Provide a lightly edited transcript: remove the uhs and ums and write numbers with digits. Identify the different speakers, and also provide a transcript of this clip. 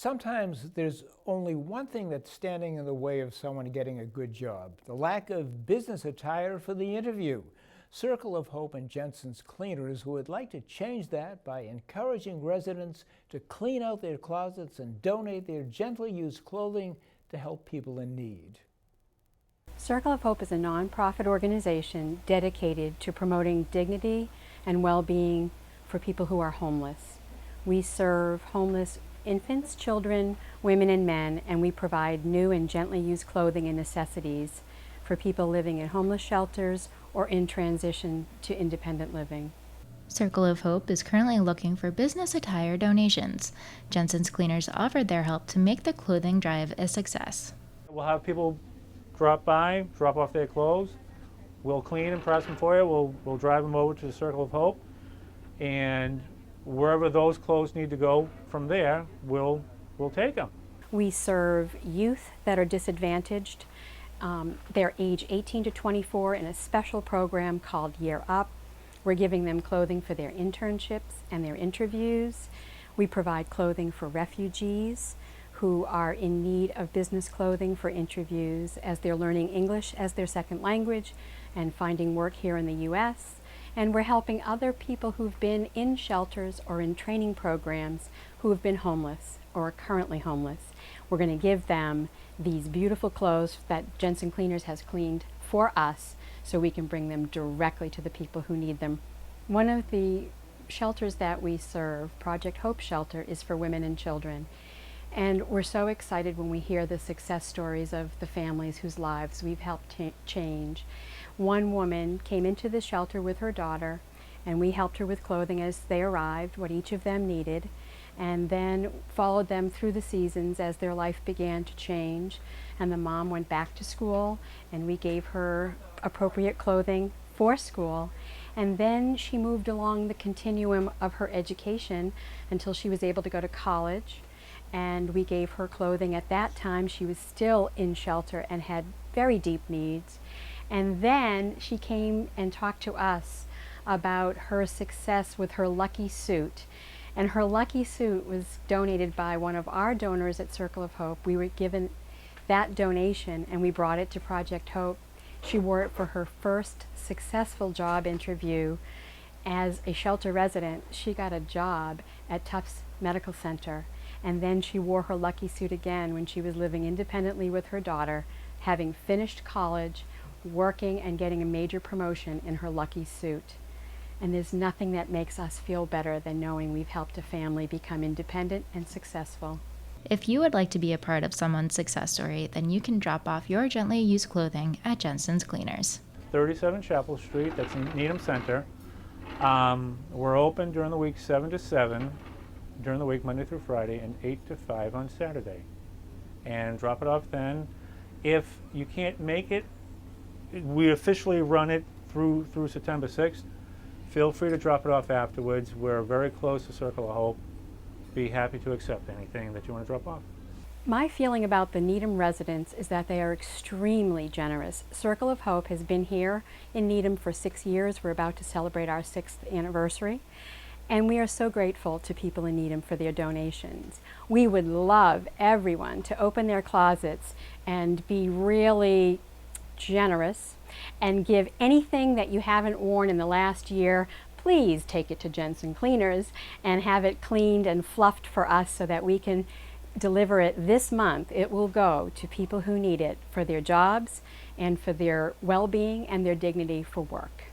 Speaker 1: Sometimes there's only one thing that's standing in the way of someone getting a good job: the lack of business attire for the interview. Circle of Hope and Jenson's cleaners would like to change that by encouraging residents to clean out their closets and donate their gently used clothing to help people in need.
Speaker 2: Circle of Hope is a nonprofit organization dedicated to promoting dignity and well-being for people who are homeless. We serve homeless infants, children, women, and men, and we provide new and gently used clothing and necessities for people living in homeless shelters or in transition to independent living.
Speaker 3: Circle of Hope is currently looking for business attire donations. Jenson's cleaners offered their help to make the clothing drive a success.
Speaker 4: We'll have people drop by, drop off their clothes. We'll clean and press them for you. We'll drive them over to the Circle of Hope, and wherever those clothes need to go from there, we'll take them.
Speaker 2: We serve youth that are disadvantaged. They're age 18 to 24 in a special program called Year Up. We're giving them clothing for their internships and their interviews. We provide clothing for refugees who are in need of business clothing for interviews as they're learning English as their second language and finding work here in the U.S. And we're helping other people who've been in shelters or in training programs who have been homeless or are currently homeless. We're going to give them these beautiful clothes that Jenson Cleaners has cleaned for us so we can bring them directly to the people who need them. One of the shelters that we serve, Project Hope Shelter, is for women and children. And we're so excited when we hear the success stories of the families whose lives we've helped change. One woman came into the shelter with her daughter, and we helped her with clothing as they arrived, what each of them needed, and then followed them through the seasons as their life began to change. And the mom went back to school, and we gave her appropriate clothing for school. And then she moved along the continuum of her education until she was able to go to college. And we gave her clothing. At that time, she was still in shelter and had very deep needs. And then she came and talked to us about her success with her lucky suit. And her lucky suit was donated by one of our donors at Circle of Hope. We were given that donation and we brought it to Project Hope. She wore it for her first successful job interview as a shelter resident. She got a job at Tufts Medical Center. And then she wore her lucky suit again when she was living independently with her daughter, having finished college, working and getting a major promotion in her lucky suit. And there's nothing that makes us feel better than knowing we've helped a family become independent and successful.
Speaker 3: If you would like to be a part of someone's success story, then you can drop off your gently used clothing at Jenson's Cleaners.
Speaker 4: 37 Chapel Street, that's in Needham Center. We're open during the week 7 to 7, during the week Monday through Friday, and 8 to 5 on Saturday. And drop it off then. If you can't make it, we officially run it through September 6th. Feel free to drop it off afterwards. We're very close to Circle of Hope. Be happy to accept anything that you want to drop off.
Speaker 2: My feeling about the Needham residents is that they are extremely generous. Circle of Hope has been here in Needham for 6 years. We're about to celebrate our 6th anniversary. And we are so grateful to people in Needham for their donations. We would love everyone to open their closets and be really generous and give anything that you haven't worn in the last year. Please take it to Jenson Cleaners and have it cleaned and fluffed for us so that we can deliver it this month. It will go to people who need it for their jobs and for their well-being and their dignity for work.